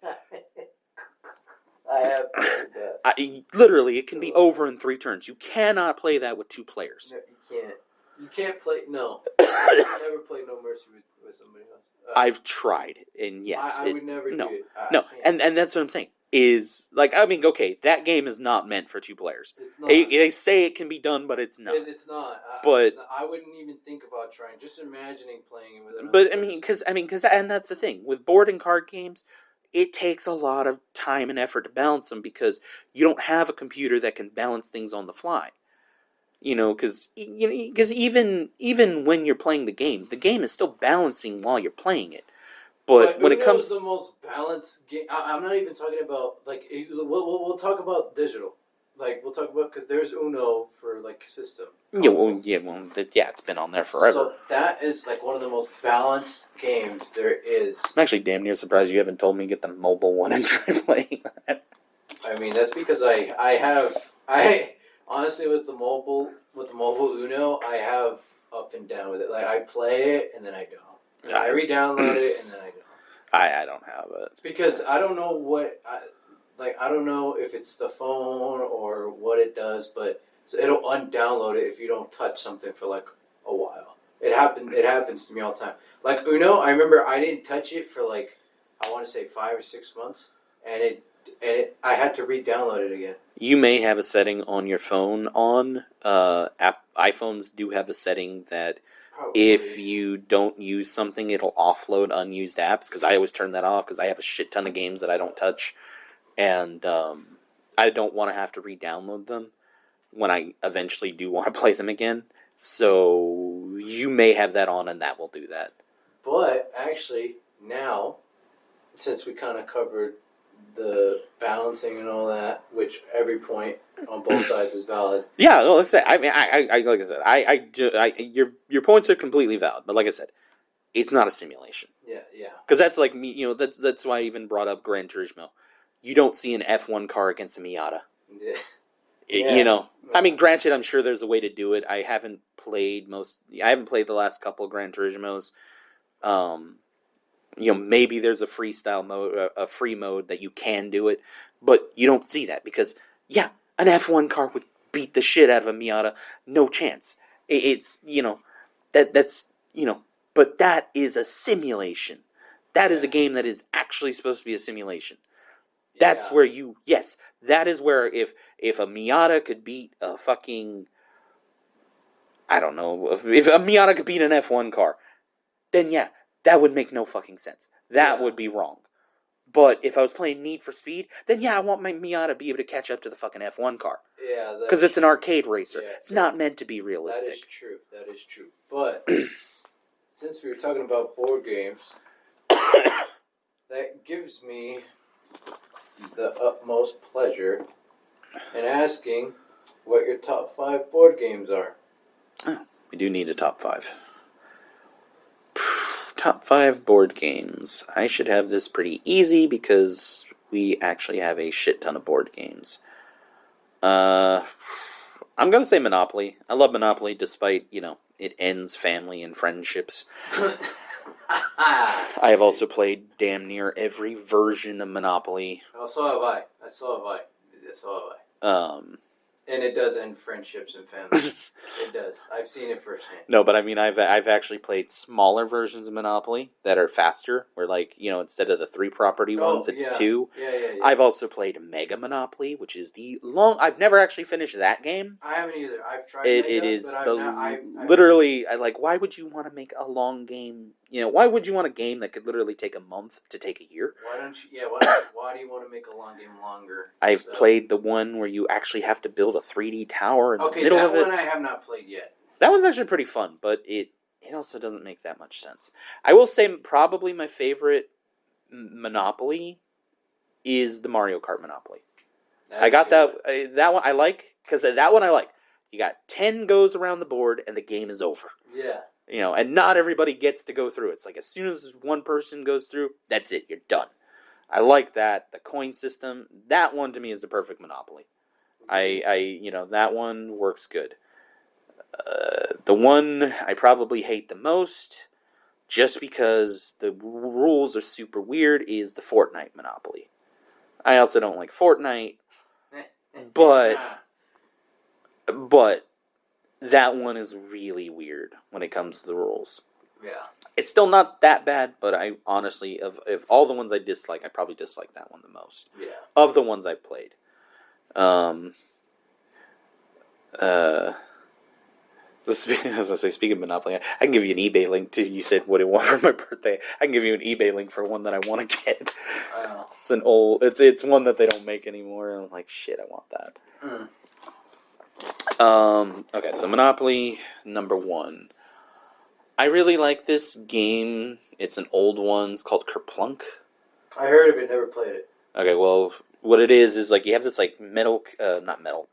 C: I have played that.
A: Literally, it can be over in 3 turns. You cannot play that with 2 players.
C: No, you can't. You can't play. No, I never played No Mercy with somebody else.
A: I've tried, and yes,
C: I would never do it.
A: No, and that's what I'm saying. Is like, I mean, okay, that game is not meant for 2 players.
C: It's not.
A: They say it can be done, but it's not.
C: It's not.
A: But
C: I wouldn't even think about trying. Just imagining playing it with another
A: But
C: person.
A: I mean, and that's the thing with board and card games. It takes a lot of time and effort to balance them because you don't have a computer that can balance things on the fly. Because even when you're playing the game is still balancing while you're playing it. But when it comes,
C: the most balanced game. I'm not even talking about like we'll talk about digital. Like we'll talk about because there's Uno for like system.
A: It's been on there forever.
C: So that is like one of the most balanced games there is.
A: I'm actually damn near surprised you haven't told me to get the mobile one and try playing that.
C: I mean, that's because I honestly with the mobile Uno, I have up and down with it. Like I play it and then I don't. And I re-download it and then I don't.
A: I don't have it
C: because I don't know what I don't know if it's the phone or what it does, but it'll undownload it if you don't touch something for like a while. It happens to me all the time. Like Uno, I remember I didn't touch it for like I want to say 5 or 6 months, and I had to re-download it again.
A: You may have a setting on your phone on iPhones do have a setting that probably. If you don't use something, it'll offload unused apps, because I always turn that off because I have a shit ton of games that I don't touch, and I don't want to have to re-download them when I eventually do want to play them again. So you may have that on, and that will do that.
C: But actually, now, since we kind of covered the balancing and all that, which every point on both sides is valid.
A: Yeah, no, like I said, I mean, like I said, your points are completely valid, but like I said, it's not a simulation.
C: Yeah.
A: Because that's like me, that's why I even brought up Gran Turismo. You don't see an F1 car against a Miata. Yeah. I mean, granted, I'm sure there's a way to do it. I haven't played the last couple of Gran Turismos. Maybe there's a freestyle mode, a free mode that you can do it, but you don't see that because, an F1 car would beat the shit out of a Miata, no chance. But that is a simulation. That is a game that is actually supposed to be a simulation. That's where that is where if a Miata could beat a fucking, I don't know, if a Miata could beat an F1 car, then that would make no fucking sense. That would be wrong. But if I was playing Need for Speed, then I want my Miata to be able to catch up to the fucking F1 car.
C: Yeah,
A: because it's an arcade racer. Yeah, it's not meant to be realistic.
C: That is true. But since we were talking about board games, that gives me the utmost pleasure in asking what your top 5 board games are.
A: Oh, we do need a top 5. Top 5 board games. I should have this pretty easy because we actually have a shit ton of board games. I'm going to say Monopoly. I love Monopoly despite, it ends family and friendships. I have also played damn near every version of Monopoly.
C: Oh, so have I. And it does end friendships and families. It does. I've seen it firsthand.
A: No, but I mean, I've actually played smaller versions of Monopoly that are faster, where instead of the 3 property ones, it's 2.
C: Yeah.
A: I've also played Mega Monopoly, which is I've never actually finished that game.
C: I haven't either. I've tried Mega,
A: it is
C: but
A: literally, why would you want to make a long game? Why would you want a game that could literally take a month to take a year?
C: Why don't you? Yeah. Why do you want to make a long game longer?
A: I've played the one where you actually have to build a 3D tower in the middle of it.
C: That one I have not played yet.
A: That was actually pretty fun, but it also doesn't make that much sense. I will say probably my favorite Monopoly is the Mario Kart Monopoly. I got that one I like, because that one I like. You got 10 goes around the board and the game is over.
C: Yeah.
A: And not everybody gets to go through. It's like as soon as one person goes through, that's it, you're done. I like that. The coin system, that one to me is the perfect Monopoly. That one works good. The one I probably hate the most, just because the rules are super weird, is the Fortnite Monopoly. I also don't like Fortnite. But that one is really weird when it comes to the rules.
C: Yeah.
A: It's still not that bad, but I honestly, of all the ones I dislike, I probably dislike that one the most.
C: Yeah.
A: Of the ones I've played. As I say, speaking of Monopoly, I can give you an eBay link to. You said what do you want for my birthday? I can give you an eBay link for one that I want to get.
C: Wow.
A: It's an old. It's one that they don't make anymore, and I'm like, shit, I want that. Okay, so Monopoly number 1. I really like this game. It's an old one. It's called Kerplunk.
C: I heard of it, never played it.
A: Okay, well, what it is like you have this like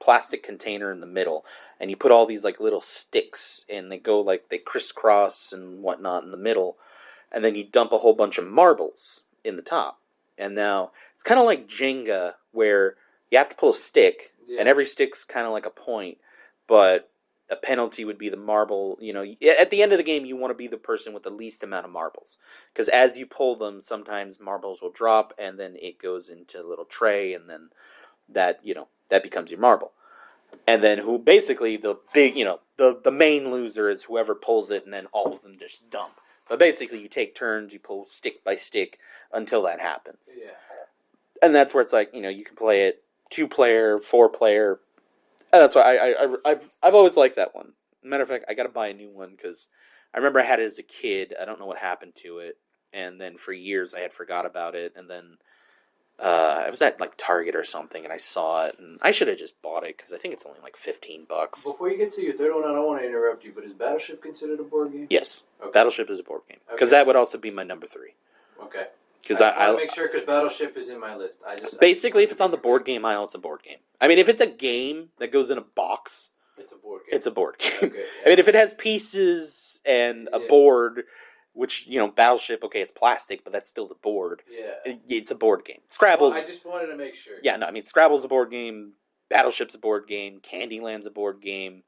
A: plastic container in the middle, and you put all these like little sticks, and they go like they crisscross and whatnot in the middle, and then you dump a whole bunch of marbles in the top. And now it's kind of like Jenga, where you have to pull a stick, and every stick's kind of like a point, but a penalty would be the marble. At the end of the game, you want to be the person with the least amount of marbles. Because as you pull them, sometimes marbles will drop, and then it goes into a little tray, and then that becomes your marble. And then basically the big, the main loser is whoever pulls it, and then all of them just dump. But basically you take turns, you pull stick by stick until that happens.
C: Yeah.
A: And that's where it's like, you can play it 2-player, 4-player. And that's why I've always liked that one. Matter of fact, I got to buy a new one because I remember I had it as a kid. I don't know what happened to it, and then for years I had forgot about it. And then I was at like Target or something, and I saw it, and I should have just bought it because I think it's only like $15.
C: Before you get to your third one, I don't want to interrupt you, but is Battleship considered a board game?
A: Yes,
C: okay.
A: Battleship is a board game because that would also be my number 3.
C: Okay.
A: Because I
C: want to make sure because Battleship is in my list.
A: Basically, if it's on the board game aisle, it's a board game. I mean, if it's a game that goes in a box,
C: it's a board game.
A: It's a board game.
C: Okay, yeah.
A: I mean, if it has pieces and a board, which Battleship, okay, it's plastic, but that's still the board.
C: Yeah,
A: it's a board game. Scrabble's.
C: Well, I just wanted to make sure.
A: Yeah, no, I mean, Scrabble's a board game. Battleship's a board game. Candyland's a board game.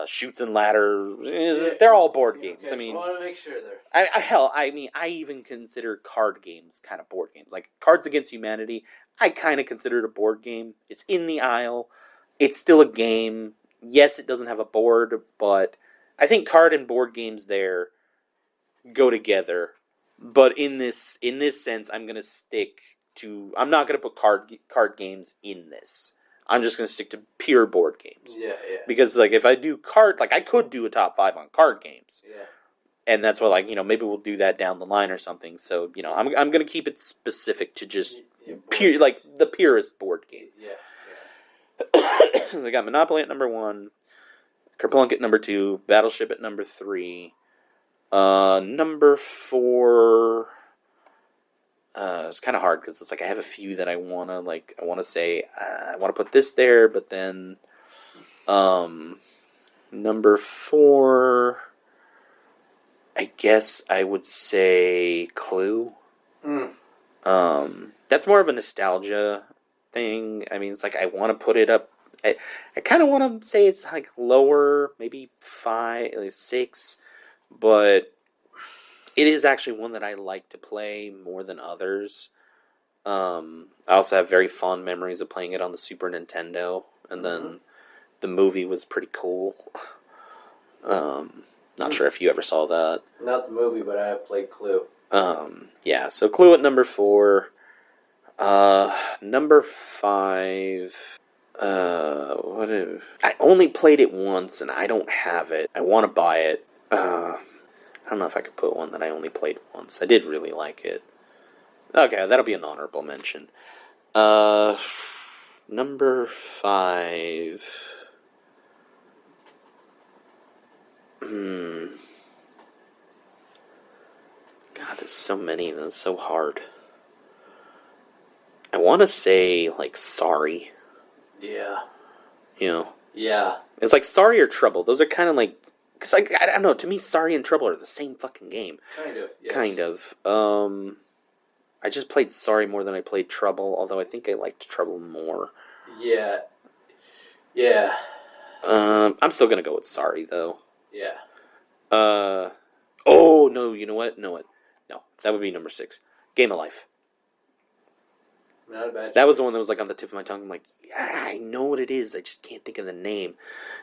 A: Shoots and Ladders, they're all board games.
C: Okay,
A: I mean,
C: I want to make sure there.
A: I even consider card games kind of board games. Like Cards Against Humanity, I kind of consider it a board game. It's in the aisle. It's still a game. Yes, it doesn't have a board, but I think card and board games there go together. But in this sense, I'm gonna stick to. I'm not gonna put card games in this. I'm just going to stick to pure board games.
C: Yeah.
A: Because, like, if I do I could do a top 5 on card games.
C: Yeah.
A: And that's why, like, maybe we'll do that down the line or something. So, I'm going to keep it specific to just pure, like, the purest board game.
C: Yeah.
A: So I got Monopoly at number 1, Kerplunk at number 2, Battleship at number 3, number 4... it's kind of hard because it's like I have a few that I want to say I want to put this there, but then number 4, I guess I would say Clue. That's more of a nostalgia thing. I mean, it's like I want to put it up. I kind of want to say it's like lower, maybe 5, like 6, but it is actually one that I like to play more than others. I also have very fond memories of playing it on the Super Nintendo, and then the movie was pretty cool. Not sure if you ever saw that.
C: Not the movie, but I have played Clue.
A: Yeah, so Clue at number 4. Number 5... I only played it once, and I don't have it. I want to buy it. I don't know if I could put one that I only played once. I did really like it. Okay, that'll be an honorable mention. Number 5. God, there's so many. That's so hard. I want to say, like, Sorry.
C: Yeah.
A: Yeah. It's like Sorry or Trouble. Those are kind of like... Because, like, I don't know, to me, Sorry and Trouble are the same fucking game.
C: Kind of, yes.
A: Kind of. I just played Sorry more than I played Trouble, although I think I liked Trouble more.
C: Yeah. Yeah.
A: I'm still gonna go with Sorry, though.
C: Yeah.
A: Oh, no, you know what? No, that would be number 6. Game of Life.
C: Not a bad.
A: That was the one that was like on the tip of my tongue. I'm like, yeah, I know what it is. I just can't think of the name.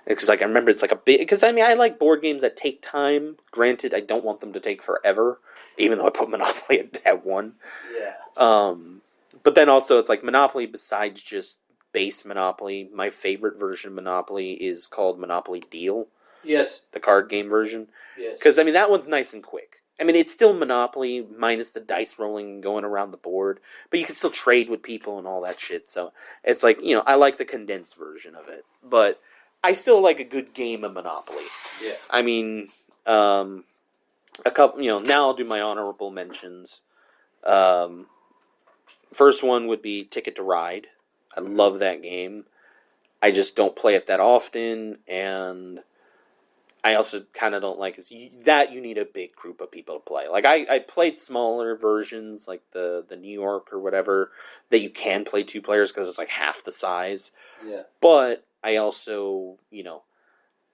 A: Because like I remember it's like a big. Because I mean, I like board games that take time. Granted, I don't want them to take forever. Even though I put Monopoly at one.
C: Yeah.
A: But then also it's like Monopoly. Besides just base Monopoly, my favorite version of Monopoly is called Monopoly Deal.
C: Yes.
A: The card game version.
C: Yes.
A: Because I mean that one's nice and quick. I mean, it's still Monopoly, minus the dice rolling and going around the board, but you can still trade with people and all that shit, so it's like, I like the condensed version of it, but I still like a good game of Monopoly.
C: Yeah.
A: I mean, a couple, now I'll do my honorable mentions. First one would be Ticket to Ride. I love that game. I just don't play it that often, and I also kind of don't like you need a big group of people to play. Like I played smaller versions, like the New York or whatever, that you can play 2 players because it's like half the size.
C: Yeah.
A: But I also,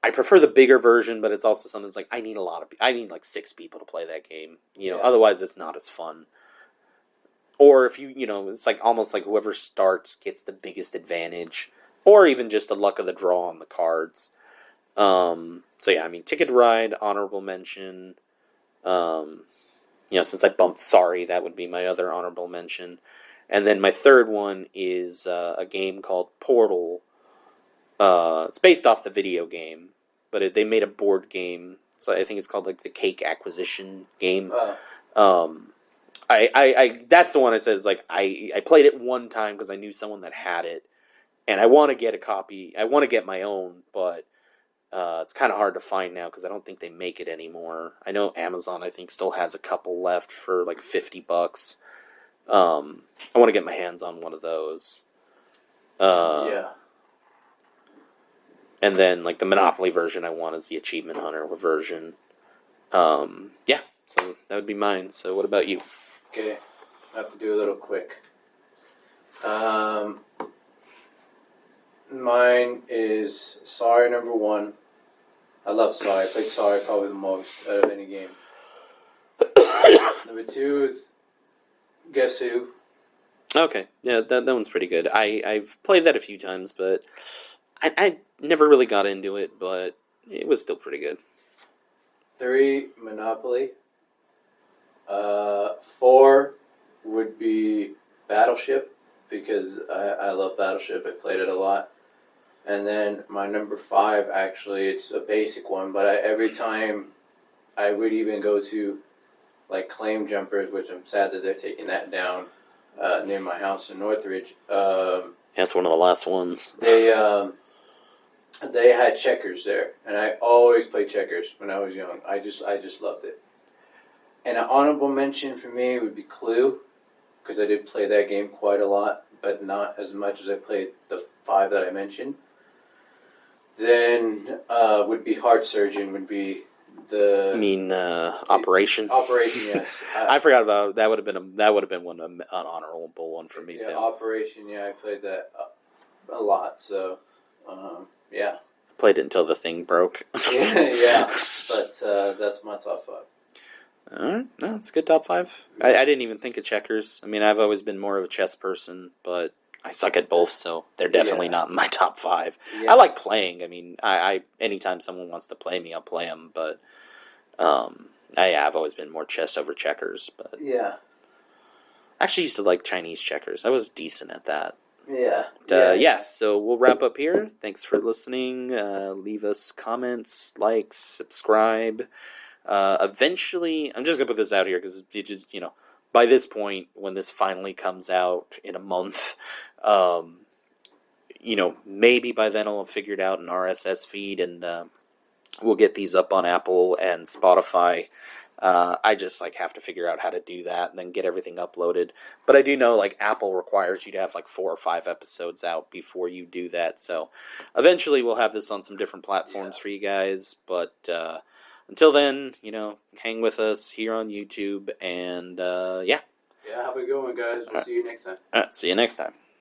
A: I prefer the bigger version, but it's also something that's like I need like 6 people to play that game. Otherwise it's not as fun. Or if it's like almost like whoever starts gets the biggest advantage, or even just the luck of the draw on the cards. So yeah, I mean, Ticket to Ride, honorable mention. Since I bumped Sorry, that would be my other honorable mention. And then my third one is a game called Portal. It's based off the video game, but they made a board game. So I think it's called like the Cake Acquisition game. I that's the one I said is like I played it one time because I knew someone that had it, and I want to get a copy. I want to get my own, but it's kind of hard to find now because I don't think they make it anymore. I know Amazon, I think, still has a couple left for like $50. I want to get my hands on one of those.
C: Yeah.
A: And then like the Monopoly version I want is the Achievement Hunter version. Yeah, so that would be mine. So what about you?
C: Okay, I have to do a little quick. Mine is Sorry number 1. I love Sorry. I played Sorry probably the most out of any game. Number 2 is Guess Who.
A: Okay, yeah, that one's pretty good. I've played that a few times, but I never really got into it, but it was still pretty good.
C: 3, Monopoly. 4 would be Battleship, because I love Battleship. I played it a lot. And then my number 5, actually, it's a basic one, but every time I would even go to like Claim Jumpers, which I'm sad that they're taking that down near my house in Northridge.
A: That's one of the last ones.
C: They had checkers there, and I always played checkers when I was young. I just loved it. And an honorable mention for me would be Clue, because I did play that game quite a lot, but not as much as I played the 5 that I mentioned. Then would be Heart Surgeon, would be the...
A: You mean Operation?
C: Operation, yes.
A: I forgot about that. Would have been an honorable one for me too.
C: Operation, yeah, I played that a lot. So, yeah.
A: Played it until the thing broke.
C: yeah. But that's my top 5.
A: Alright, no, it's a good top 5. I didn't even think of checkers. I mean, I've always been more of a chess person, but I suck at both, so they're definitely not in my top 5.
C: Yeah.
A: I like playing. I mean, I anytime someone wants to play me, I'll play them, but I've always been more chess over checkers. But
C: yeah.
A: I actually used to like Chinese checkers. I was decent at that.
C: Yeah.
A: Yeah, so we'll wrap up here. Thanks for listening. Leave us comments, likes, subscribe. Eventually, I'm just going to put this out here because, by this point, when this finally comes out in a month, maybe by then I'll have figured out an RSS feed and we'll get these up on Apple and Spotify. I just have to figure out how to do that and then get everything uploaded. But I do know Apple requires you to have 4 or 5 episodes out before you do that. So eventually we'll have this on some different platforms for you guys. But until then, hang with us here on YouTube and yeah.
C: Yeah, have a good one, guys. We'll see you next time.
A: All right, see you next time.